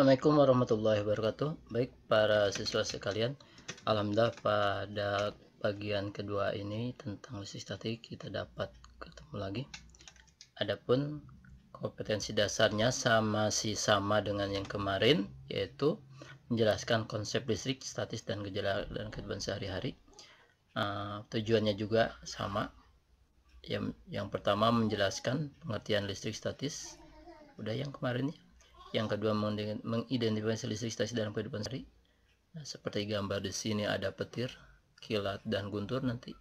Assalamualaikum warahmatullahi wabarakatuh. Baik para siswa sekalian, alhamdulillah pada bagian kedua ini tentang listrik statik kita dapat ketemu lagi. Adapun kompetensi dasarnya sama dengan yang kemarin, yaitu menjelaskan konsep listrik statis dan gejala dan kehidupan sehari-hari. Tujuannya juga sama. Yang pertama menjelaskan pengertian listrik statis, udah yang kemarin ya. Yang kedua mengidentifikasi listrik statis dalam kehidupan sehari. Nah, seperti gambar di sini ada petir, kilat, dan guntur nanti.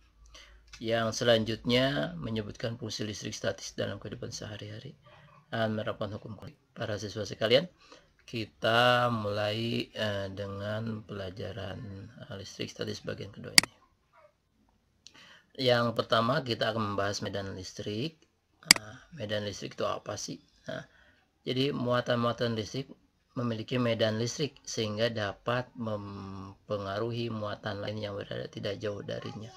Yang selanjutnya menyebutkan fungsi listrik statis dalam kehidupan sehari-hari dan menerapkan hukum kuantum. Para siswa sekalian, kita mulai dengan pelajaran listrik statis bagian kedua ini. Yang pertama kita akan membahas medan listrik. Medan listrik itu apa sih? Jadi muatan-muatan listrik memiliki medan listrik sehingga dapat mempengaruhi muatan lain yang berada tidak jauh darinya.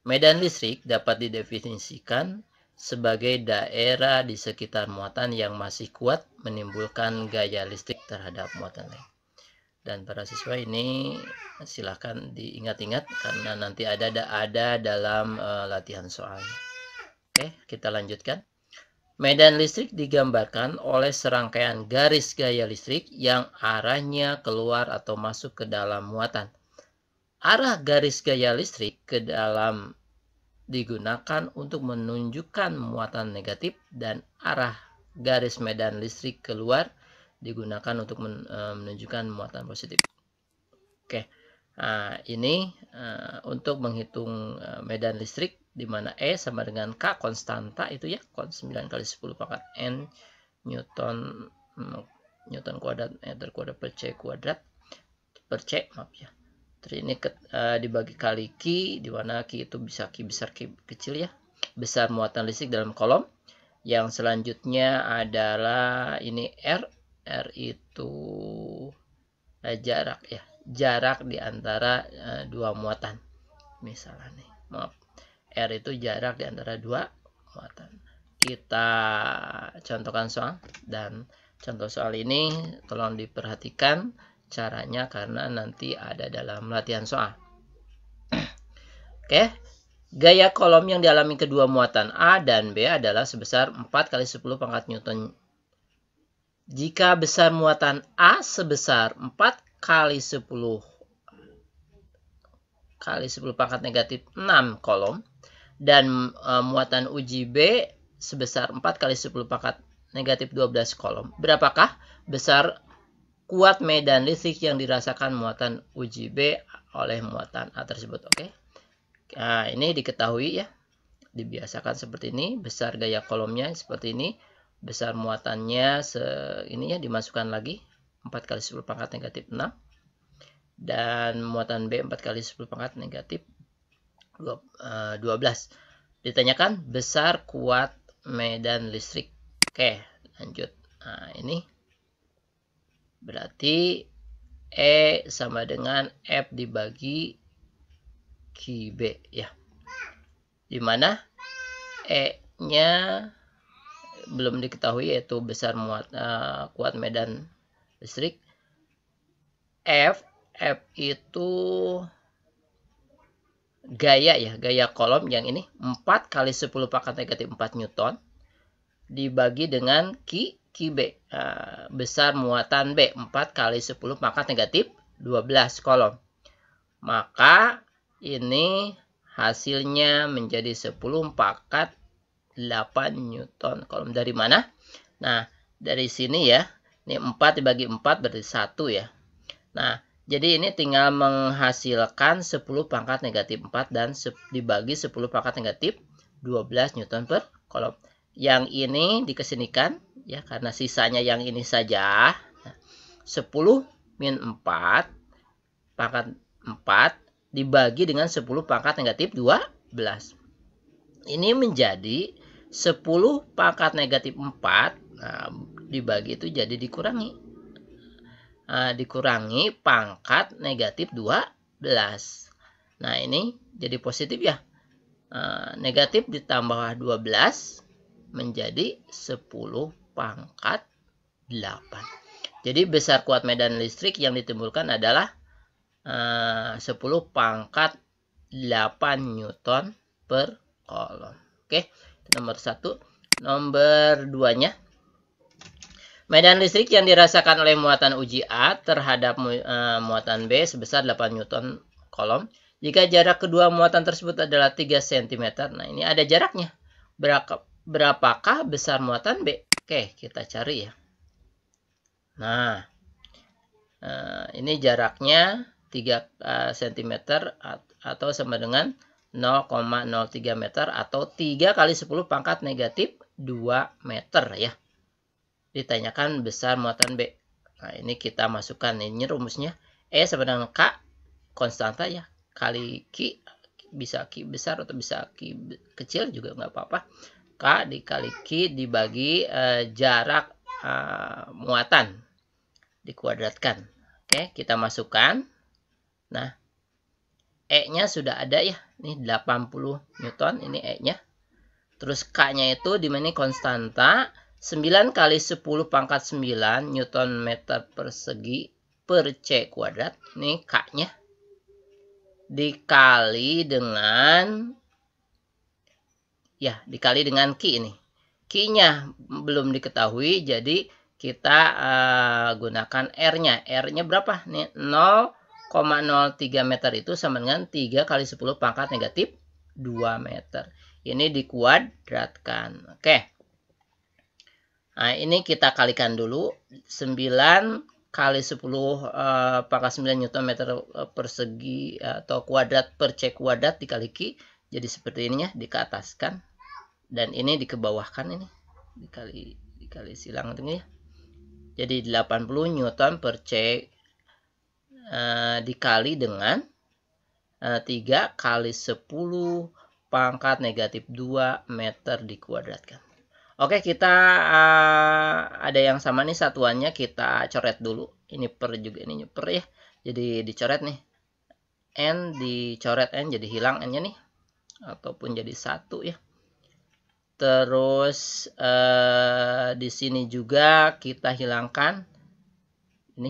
Medan listrik dapat didefinisikan sebagai daerah di sekitar muatan yang masih kuat menimbulkan gaya listrik terhadap muatan lain. Dan para siswa ini silahkan diingat-ingat karena nanti ada dalam latihan soalnya. Oke, kita lanjutkan. Medan listrik digambarkan oleh serangkaian garis gaya listrik yang arahnya keluar atau masuk ke dalam muatan. Arah garis gaya listrik ke dalam digunakan untuk menunjukkan muatan negatif dan arah garis medan listrik keluar digunakan untuk menunjukkan muatan positif. Oke, ini untuk menghitung medan listrik, di mana E sama dengan K konstanta itu ya, 9 kali 10 pangkat N Newton kuadrat meter kuadrat per C kuadrat per C, maaf ya. Terus ini dibagi kali Q, di mana Q itu bisa Q besar Q kecil ya, besar muatan listrik dalam kolom. Yang selanjutnya adalah ini R itu jarak ya, jarak di antara dua muatan. Misalnya nih, maaf, R itu jarak di antara dua muatan. Kita contohkan soal, dan contoh soal ini tolong diperhatikan caranya karena nanti ada dalam latihan soal. Oke, gaya kolom yang dialami kedua muatan A dan B adalah sebesar 4 kali 10 pangkat Newton. Jika besar muatan A sebesar 4 kali 10 pangkat negatif 6 kolom, dan muatan uji B sebesar 4 kali 10 pangkat negatif 12 kolom. Berapakah besar kuat medan listrik yang dirasakan muatan uji B oleh muatan A tersebut? Oke. Nah, ini diketahui ya. Dibiasakan seperti ini, besar gaya kolomnya seperti ini, besar muatannya ini ya, dimasukkan lagi 4 kali 10 pangkat negatif 6. Dan muatan B 4 kali 10 pangkat negatif 12. Ditanyakan besar kuat medan listrik. Oke, lanjut. Nah, ini berarti E sama dengan F dibagi QB ya. Dimana E-nya belum diketahui, yaitu besar kuat medan listrik. F itu gaya ya, gaya kolom yang ini 4 kali 10 pangkat negatif 4 Newton dibagi dengan QB, besar muatan B 4 kali 10 pangkat negatif 12 kolom. Maka ini hasilnya menjadi 10 pangkat 8 Newton kolom. Dari mana? Nah, dari sini ya. Ini 4 dibagi 4 berarti 1 ya. Nah, jadi ini tinggal menghasilkan 10 pangkat negatif 4 dan dibagi 10 pangkat negatif 12 Newton per kolom. Yang ini dikesinikan ya, karena sisanya yang ini saja. 10 min 4 pangkat 4 dibagi dengan 10 pangkat negatif 12. Ini menjadi 10 pangkat negatif 4. Nah, dibagi itu jadi dikurangi. Dikurangi pangkat negatif 12. Nah, ini jadi positif ya. Negatif ditambah 12 menjadi 10 pangkat 8. Jadi besar kuat medan listrik yang ditimbulkan adalah 10 pangkat 8 Newton per kolom. Oke, itu nomor 1. Nomor 2-nya, medan listrik yang dirasakan oleh muatan uji A terhadap muatan B sebesar 8 Newton kolom. Jika jarak kedua muatan tersebut adalah 3 cm. Nah, ini ada jaraknya. Berapakah besar muatan B? Oke, kita cari ya. Nah, ini jaraknya 3 cm atau sama dengan 0,03 meter atau 3 kali 10 pangkat negatif 2 meter ya. Ditanyakan besar muatan B. Nah, ini kita masukkan ini rumusnya. E sama dengan K konstanta ya. Kali Q, bisa Q besar atau bisa Q kecil juga nggak apa-apa. K dikali Q dibagi jarak muatan dikuadratkan. Oke, kita masukkan. Nah, E-nya sudah ada ya. Ini 80 Newton, ini E-nya. Terus K-nya itu dimana konstanta 9 kali 10 pangkat 9 Newton meter persegi per C kuadrat. Ini K-nya. Dikali dengan Q ini. Q-nya belum diketahui, jadi kita gunakan R-nya. R-nya berapa? Nih 0,03 meter itu sama dengan 3 kali 10 pangkat negatif 2 meter. Ini dikuadratkan. Oke. Nah, ini kita kalikan dulu. 9 kali 10 pangkat 9 Newton meter persegi atau kuadrat per C kuadrat dikali Q. Jadi seperti ininya, dikeataskan. Dan ini dikebawahkan ini. Dikali silang ini ya. Jadi 80 Newton per C dikali dengan 3 kali 10 pangkat negatif 2 meter dikuadratkan. Oke, kita ada yang sama nih satuannya, kita coret dulu. Ini per juga, ini per ya. Jadi dicoret nih. N dicoret N jadi hilang N-nya nih. Ataupun jadi 1 ya. Terus di sini juga kita hilangkan ini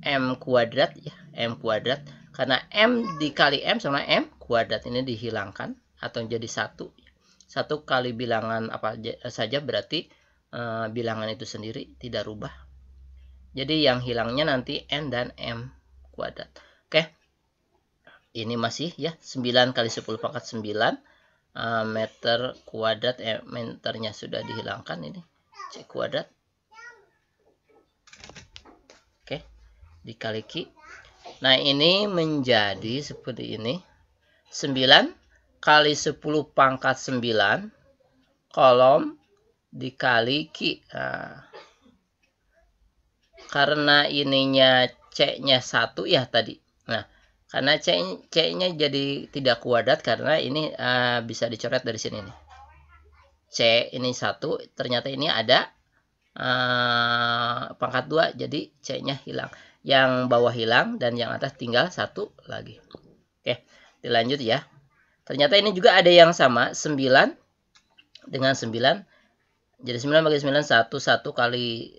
M kuadrat ya, M kuadrat. Karena M dikali M sama M kuadrat ini dihilangkan atau jadi 1. 1 kali bilangan apa saja berarti bilangan itu sendiri tidak rubah. Jadi yang hilangnya nanti N dan M kuadrat. Oke. Ini masih ya 9 kali 10 pangkat 9 meter kuadrat. Meternya sudah dihilangkan ini. C kuadrat. Oke. Dikali Q. Nah, ini menjadi seperti ini. 9 kali 10 pangkat 9 kolom dikali Q. Nah, karena ininya C-nya 1 ya tadi. Nah, karena C-nya jadi tidak kuadrat karena ini bisa dicoret dari sini nih. C ini 1, ternyata ini ada pangkat 2, jadi C-nya hilang. Yang bawah hilang dan yang atas tinggal 1 lagi. Oke, dilanjut ya. Ternyata ini juga ada yang sama, 9 dengan 9. Jadi 9 bagi 9, 1 kali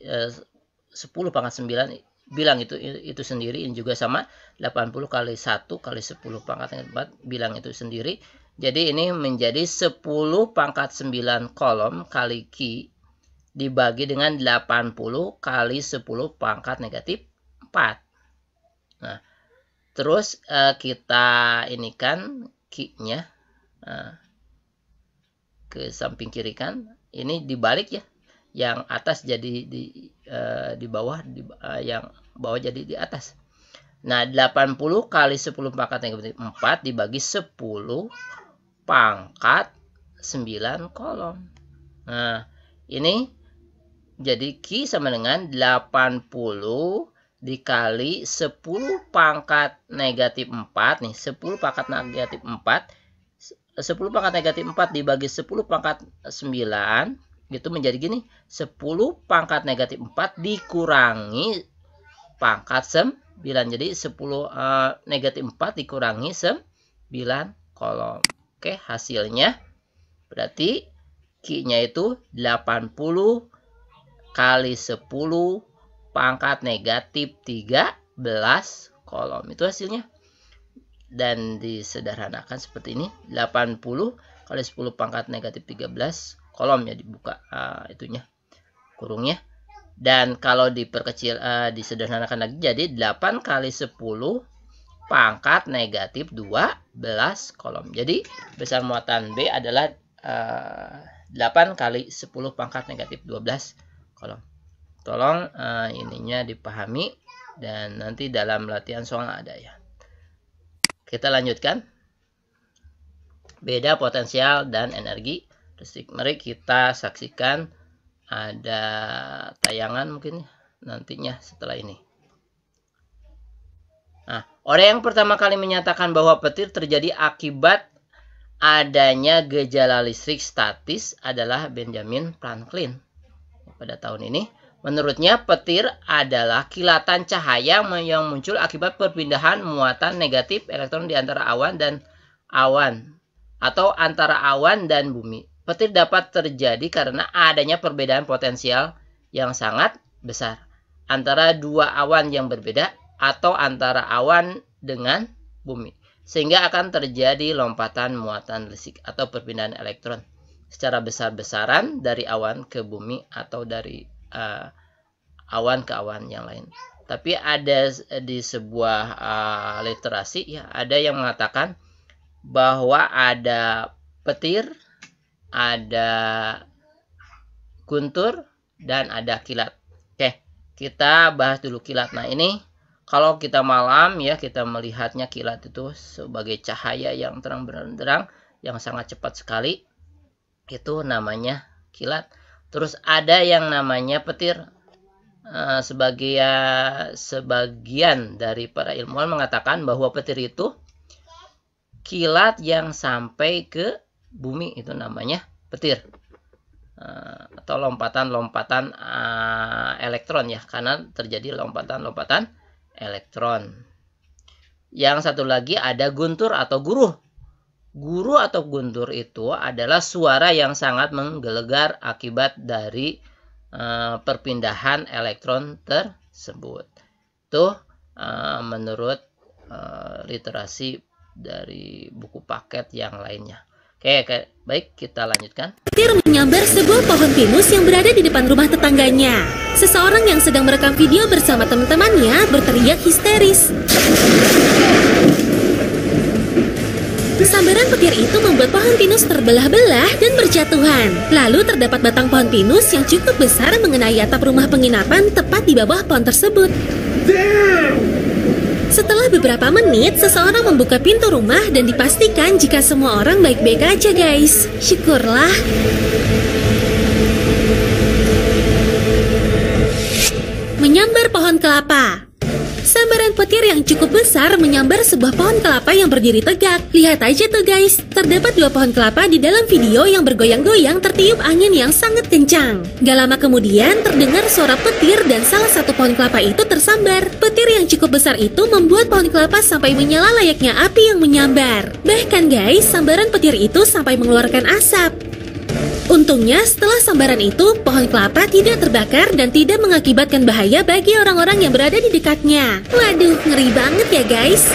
10 pangkat 9. Bilang itu sendiri. Ini juga sama, 80 kali 1 kali 10 pangkat 4. Bilang itu sendiri. Jadi ini menjadi 10 pangkat 9 kolom kali Q dibagi dengan 80 kali 10 pangkat negatif 4. Nah, terus kita ini kan Q-nya ke samping kiri kan, ini dibalik ya, yang atas jadi di bawah, yang bawah jadi di atas. Nah, 80 kali 10 pangkat negatif 4 dibagi 10 pangkat 9 kolom. Nah, ini jadi Q sama dengan 80 dikali 10 pangkat negatif 4 nih, 10 pangkat negatif 4, 10 pangkat negatif 4 dibagi 10 pangkat 9 itu menjadi gini, 10 pangkat negatif 4 dikurangi pangkat 9, jadi 10 negatif 4 dikurangi 9 kolom. Oke, hasilnya berarti Q-nya itu 80 kali 10 pangkat negatif 13 kolom. Itu hasilnya. Dan disederhanakan seperti ini. 80 kali 10 pangkat negatif 13 kolomnya dibuka itunya kurungnya. Dan kalau diperkecil disederhanakan lagi jadi 8 kali 10 pangkat negatif 12 kolom. Jadi besar muatan B adalah 8 kali 10 pangkat negatif 12 kolom. Tolong ininya dipahami dan nanti dalam latihan soal ada ya. Kita lanjutkan. Beda potensial dan energi listrik. Mari kita saksikan ada tayangan mungkin nantinya setelah ini. Nah, orang yang pertama kali menyatakan bahwa petir terjadi akibat adanya gejala listrik statis adalah Benjamin Franklin. Pada tahun ini, menurutnya petir adalah kilatan cahaya yang muncul akibat perpindahan muatan negatif elektron di antara awan dan awan atau antara awan dan bumi. Petir dapat terjadi karena adanya perbedaan potensial yang sangat besar antara dua awan yang berbeda atau antara awan dengan bumi, sehingga akan terjadi lompatan muatan listrik atau perpindahan elektron secara besar-besaran dari awan ke bumi atau dari awan ke awan yang lain. Tapi ada di sebuah literasi ya, ada yang mengatakan bahwa ada petir, ada guntur, dan ada kilat. Oke, kita bahas dulu kilat. Nah, ini kalau kita malam ya, kita melihatnya kilat itu sebagai cahaya yang terang benderang yang sangat cepat sekali. Itu namanya kilat. Terus ada yang namanya petir. Sebagian dari para ilmuwan mengatakan bahwa petir itu kilat yang sampai ke bumi, itu namanya petir. Atau lompatan-lompatan elektron ya, karena terjadi lompatan-lompatan elektron. Yang satu lagi ada guntur atau guruh. Guruh atau guntur itu adalah suara yang sangat menggelegar akibat dari perpindahan elektron tersebut. Itu menurut literasi dari buku paket yang lainnya. Oke, baik, kita lanjutkan. Petir menyambar sebuah pohon pinus yang berada di depan rumah tetangganya. Seseorang yang sedang merekam video bersama teman-temannya berteriak histeris. Sambaran petir itu membuat pohon pinus terbelah-belah dan berjatuhan. Lalu terdapat batang pohon pinus yang cukup besar mengenai atap rumah penginapan tepat di bawah pohon tersebut. Setelah beberapa menit, seseorang membuka pintu rumah dan dipastikan jika semua orang baik-baik aja, guys. Syukurlah. Menyambar pohon kelapa. Sambaran petir yang cukup besar menyambar sebuah pohon kelapa yang berdiri tegak. Lihat aja tuh guys, terdapat dua pohon kelapa di dalam video yang bergoyang-goyang tertiup angin yang sangat kencang. Gak lama kemudian terdengar suara petir dan salah satu pohon kelapa itu tersambar. Petir yang cukup besar itu membuat pohon kelapa sampai menyala layaknya api yang menyambar. Bahkan guys, sambaran petir itu sampai mengeluarkan asap. Untungnya setelah sambaran itu, pohon kelapa tidak terbakar dan tidak mengakibatkan bahaya bagi orang-orang yang berada di dekatnya. Waduh, ngeri banget ya guys.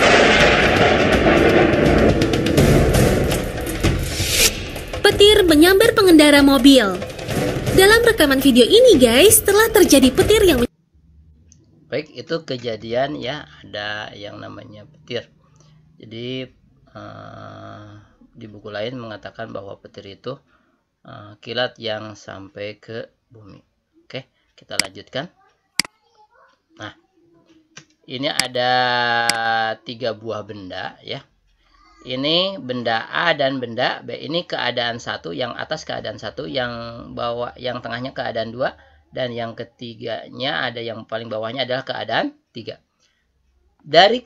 Petir menyambar pengendara mobil. Dalam rekaman video ini guys, telah terjadi petir yang... Baik, itu kejadian ya, ada yang namanya petir. Jadi di buku lain mengatakan bahwa petir itu kilat yang sampai ke bumi. Oke, kita lanjutkan. Nah, ini ada 3 buah benda ya. Ini benda A dan benda B. Ini keadaan 1, yang atas keadaan 1, yang bawah, yang tengahnya keadaan 2, dan yang ketiganya ada yang paling bawahnya adalah keadaan 3. Dari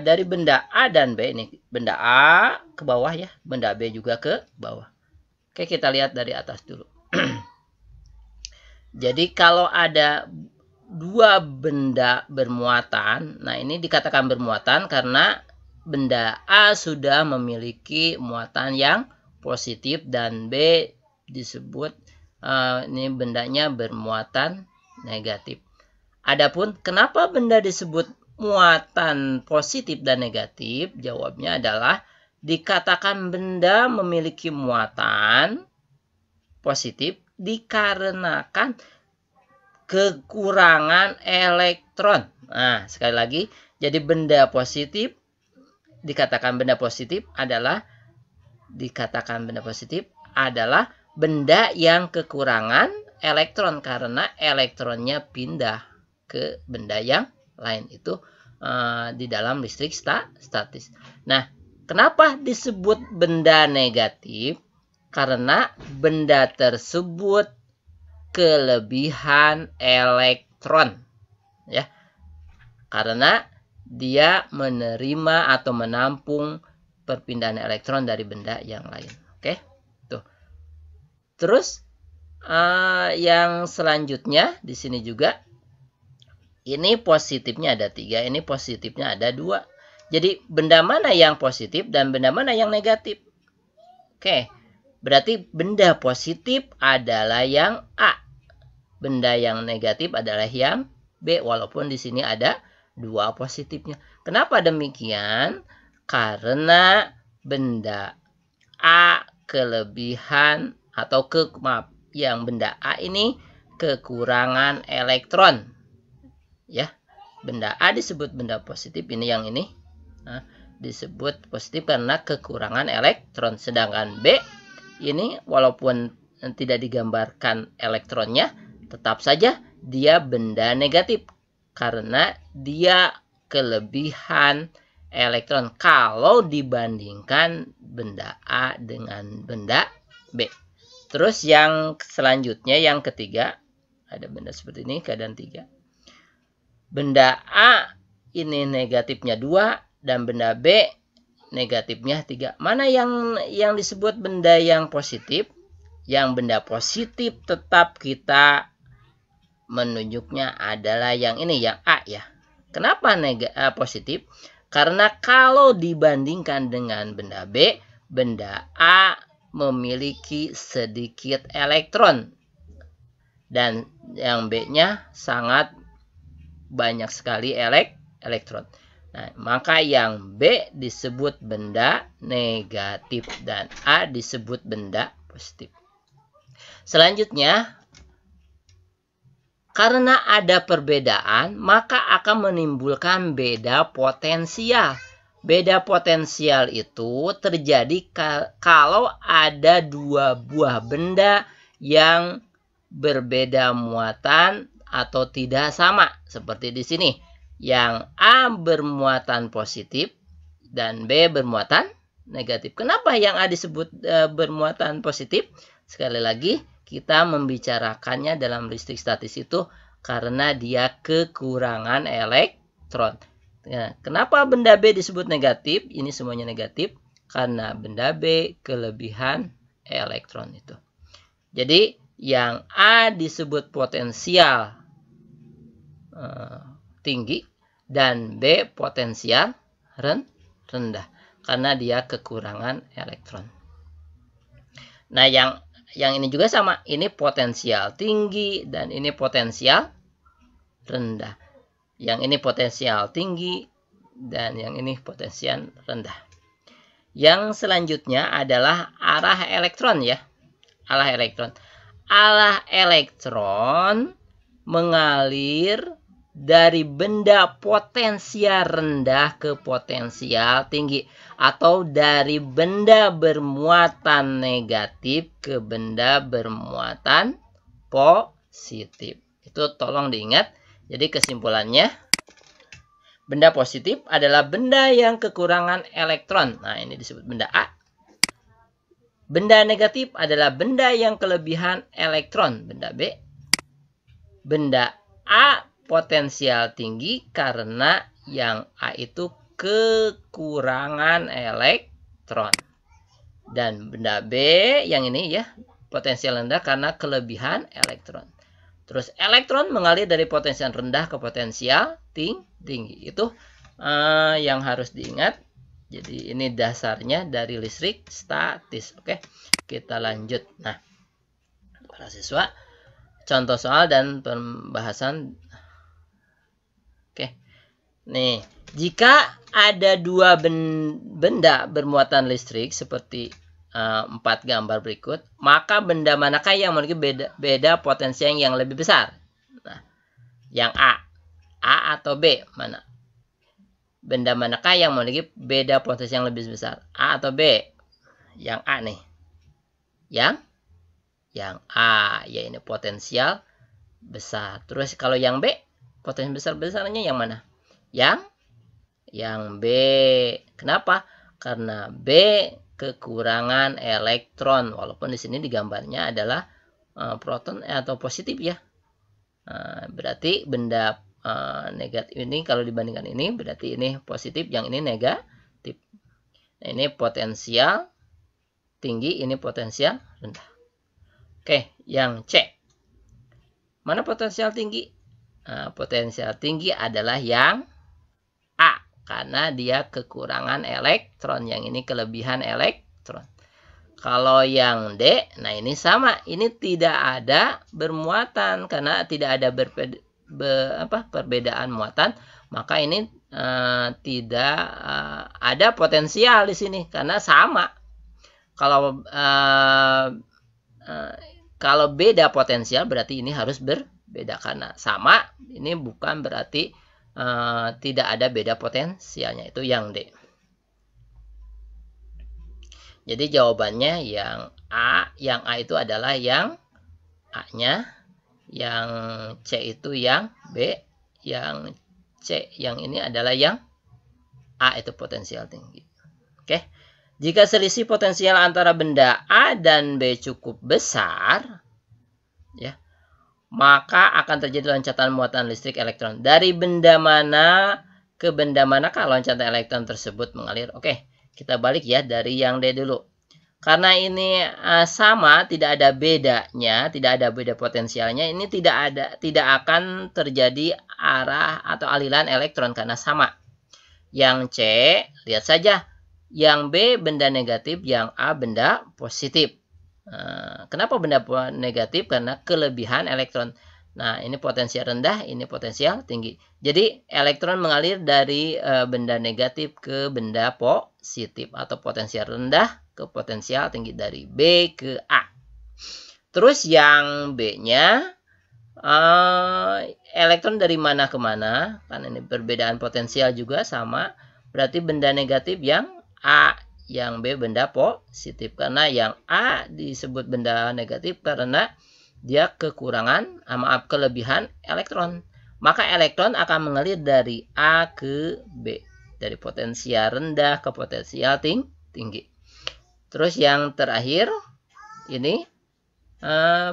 dari benda A dan B ini, benda A ke bawah ya, benda B juga ke bawah. Oke, kita lihat dari atas dulu. Jadi kalau ada 2 benda bermuatan, nah ini dikatakan bermuatan karena benda A sudah memiliki muatan yang positif dan B disebut Ini bendanya bermuatan negatif. Adapun kenapa benda disebut muatan positif dan negatif? Jawabnya adalah dikatakan benda memiliki muatan positif dikarenakan kekurangan elektron. Nah, sekali lagi, jadi benda positif dikatakan benda positif adalah benda yang kekurangan elektron karena elektronnya pindah ke benda yang lain. Itu di dalam listrik statis. Nah, kenapa disebut benda negatif? Karena benda tersebut kelebihan elektron, ya. Karena dia menerima atau menampung perpindahan elektron dari benda yang lain. Oke, tuh. Terus yang selanjutnya di sini juga, ini positifnya ada 3, ini positifnya ada 2. Jadi benda mana yang positif dan benda mana yang negatif? Oke, berarti benda positif adalah yang A, benda yang negatif adalah yang B, walaupun di sini ada 2 positifnya. Kenapa demikian? Karena benda A kelebihan atau yang benda A ini kekurangan elektron, ya. Benda A disebut benda positif, ini yang ini disebut positif karena kekurangan elektron. Sedangkan B ini walaupun tidak digambarkan elektronnya, tetap saja dia benda negatif karena dia kelebihan elektron kalau dibandingkan benda A dengan benda B. Terus yang selanjutnya, yang ketiga, ada benda seperti ini, keadaan 3. Benda A ini negatifnya 2 dan benda B negatifnya 3. Mana yang disebut benda yang positif? Yang benda positif tetap kita menunjuknya adalah yang ini, yang A, ya. Kenapa positif? Karena kalau dibandingkan dengan benda B, benda A memiliki sedikit elektron dan yang B-nya sangat banyak sekali elektron. Nah, maka yang B disebut benda negatif dan A disebut benda positif. Selanjutnya, karena ada perbedaan, maka akan menimbulkan beda potensial. Beda potensial itu terjadi kalau ada 2 buah benda yang berbeda muatan atau tidak sama. Seperti di sini, yang A bermuatan positif dan B bermuatan negatif. Kenapa yang A disebut bermuatan positif? Sekali lagi, kita membicarakannya dalam listrik statis itu karena dia kekurangan elektron. Nah, kenapa benda B disebut negatif? Ini semuanya negatif karena benda B kelebihan elektron itu. Jadi yang A disebut potensial tinggi dan B potensial rendah karena dia kekurangan elektron. Nah, yang ini juga sama, ini potensial tinggi dan ini potensial rendah. Yang ini potensial tinggi dan yang ini potensial rendah. Yang selanjutnya adalah arah elektron, ya. Arah elektron. Arah elektron mengalir dari benda potensial rendah ke potensial tinggi, atau dari benda bermuatan negatif ke benda bermuatan positif. Itu tolong diingat. Jadi kesimpulannya, benda positif adalah benda yang kekurangan elektron. Nah, ini disebut benda A. Benda negatif adalah benda yang kelebihan elektron, benda B. Benda A potensial tinggi karena yang A itu kekurangan elektron. Dan benda B yang ini, ya, potensial rendah karena kelebihan elektron. Terus elektron mengalir dari potensial rendah ke potensial tinggi. Itu yang harus diingat. Jadi ini dasarnya dari listrik statis. Oke, kita lanjut. Nah, para siswa. Contoh soal dan pembahasan. Oke. Nih, jika ada dua benda bermuatan listrik seperti 4 gambar berikut, maka benda manakah yang memiliki beda potensial yang lebih besar? Nah, yang A atau B? Mana? Benda manakah yang memiliki beda potensial yang lebih besar? A atau B? Yang A nih. Yang A, ya ini potensial besar. Terus kalau yang B, potensi besar-besarnya yang mana? Yang B. Kenapa? Karena B kekurangan elektron, walaupun di sini digambarnya adalah proton atau positif ya. Berarti benda negatif ini kalau dibandingkan ini berarti ini positif, yang ini negatif. Nah, ini potensial tinggi, ini potensial rendah. Oke, yang C. Mana potensial tinggi? Potensial tinggi adalah yang A, karena dia kekurangan elektron, yang ini kelebihan elektron. Kalau yang D, nah ini sama, ini tidak ada bermuatan karena tidak ada perbedaan muatan, maka ini tidak ada potensial di sini karena sama. Kalau beda potensial berarti ini harus berbeda, karena sama ini bukan berarti tidak ada beda potensialnya, itu yang D. Jadi jawabannya yang A. Yang A itu adalah yang A-nya, yang C itu yang B, yang C yang ini adalah yang A, itu potensial tinggi. Oke. Jika selisih potensial antara benda A dan B cukup besar, ya, maka akan terjadi loncatan muatan listrik elektron. Dari benda mana ke benda manakah loncatan elektron tersebut mengalir? Oke, kita balik ya dari yang D dulu. Karena ini sama, tidak ada bedanya, tidak ada beda potensialnya, ini tidak akan terjadi arah atau aliran elektron karena sama. Yang C, lihat saja. Yang B benda negatif, yang A benda positif. Kenapa benda negatif? Karena kelebihan elektron. Nah, ini potensial rendah, ini potensial tinggi. Jadi, elektron mengalir dari benda negatif ke benda positif, atau potensial rendah ke potensial tinggi, dari B ke A. Terus yang B-nya, elektron dari mana ke mana? Kan ini perbedaan potensial juga sama. Berarti benda negatif yang A, yang B benda positif. Karena yang A disebut benda negatif karena dia kekurangan, kelebihan elektron. Maka elektron akan mengalir dari A ke B, dari potensial rendah ke potensial tinggi. Terus yang terakhir ini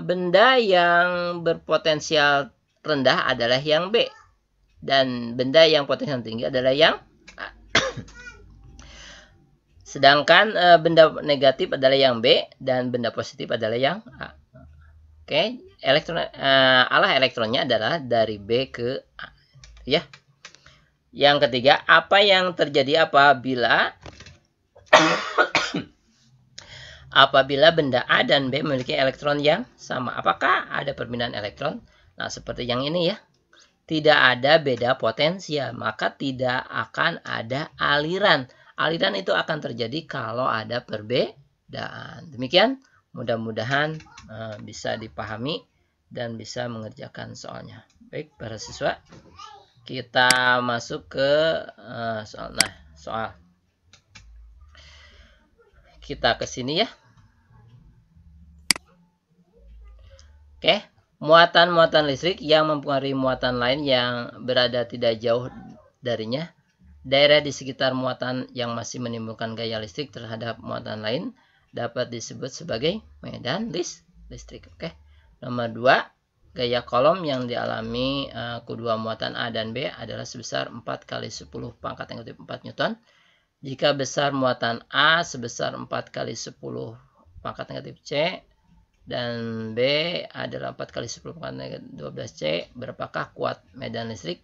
benda yang berpotensial rendah adalah yang B, dan benda yang potensial tinggi adalah yang A. Sedangkan benda negatif adalah yang B dan benda positif adalah yang A. Oke, arah elektronnya adalah dari B ke A. Ya. Yang ketiga, apa yang terjadi apabila benda A dan B memiliki elektron yang sama? Apakah ada perpindahan elektron? Nah, seperti yang ini ya. Tidak ada beda potensial, maka tidak akan ada aliran. Aliran itu akan terjadi kalau ada perbedaan. Demikian, mudah-mudahan bisa dipahami dan bisa mengerjakan soalnya. Baik, para siswa, kita masuk ke soal. Nah, soal. Kita ke sini ya. Oke, muatan-muatan listrik yang mempengaruhi muatan lain yang berada tidak jauh darinya. Daerah di sekitar muatan yang masih menimbulkan gaya listrik terhadap muatan lain dapat disebut sebagai medan listrik. Oke. Nomor 2, gaya kolom yang dialami kedua muatan A dan B adalah sebesar 4 kali 10 pangkat negatif 4 Newton. Jika besar muatan A sebesar 4 kali 10 pangkat negatif C dan B adalah 4 kali 10 pangkat negatif 12 C, berapakah kuat medan listrik?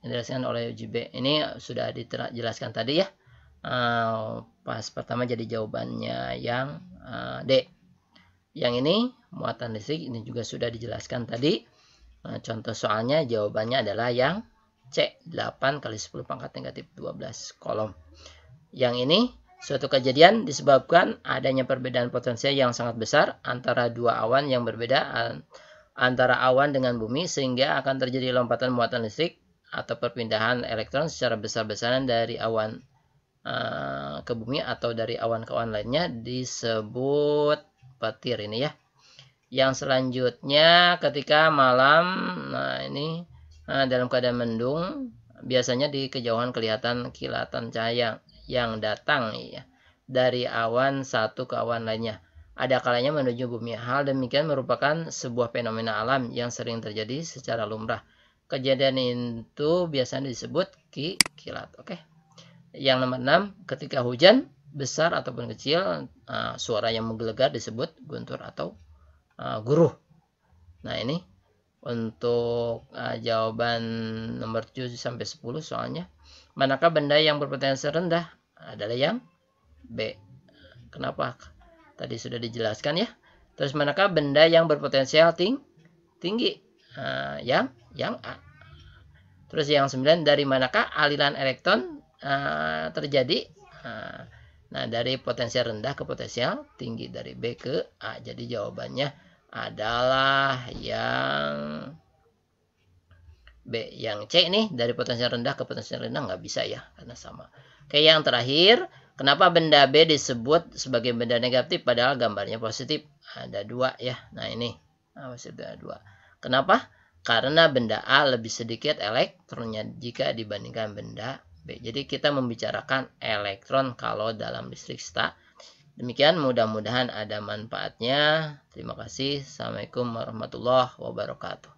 Yang dijelaskan oleh UJB. Ini sudah dijelaskan tadi ya. Pas pertama jadi jawabannya yang D. Yang ini muatan listrik ini juga sudah dijelaskan tadi. Nah, contoh soalnya jawabannya adalah yang C, 8 kali 10 pangkat negatif 12 kolom. Yang ini suatu kejadian disebabkan adanya perbedaan potensial yang sangat besar antara dua awan yang berbeda antara awan dengan bumi, sehingga akan terjadi lompatan muatan listrik atau perpindahan elektron secara besar-besaran dari awan ke bumi atau dari awan ke awan lainnya, disebut petir ini ya. Yang selanjutnya ketika malam, nah ini dalam keadaan mendung, biasanya di kejauhan kelihatan kilatan cahaya yang datang ya dari awan satu ke awan lainnya. Ada kalanya menuju bumi. Hal demikian merupakan sebuah fenomena alam yang sering terjadi secara lumrah. Kejadian itu biasanya disebut kilat. Oke. Yang nomor 6, ketika hujan besar ataupun kecil, suara yang menggelegar disebut guntur atau guruh. Nah, ini untuk jawaban nomor 7 sampai 10 soalnya. Manakah benda yang berpotensi rendah? Adalah yang B. Kenapa? Tadi sudah dijelaskan ya. Terus manakah benda yang berpotensial tinggi? Yang A. Terus yang 9, dari manakah aliran elektron terjadi? Nah, dari potensial rendah ke potensial tinggi, dari B ke A. Jadi jawabannya adalah yang B. Yang C nih, dari potensial rendah ke potensial rendah nggak bisa ya, karena sama. Oke, yang terakhir, kenapa benda B disebut sebagai benda negatif padahal gambarnya positif? Ada 2 ya. Nah, ini positif ada 2. Kenapa? Karena benda A lebih sedikit elektronnya jika dibandingkan benda B. Jadi kita membicarakan elektron kalau dalam listrik statik. Demikian, mudah-mudahan ada manfaatnya. Terima kasih. Assalamualaikum warahmatullahi wabarakatuh.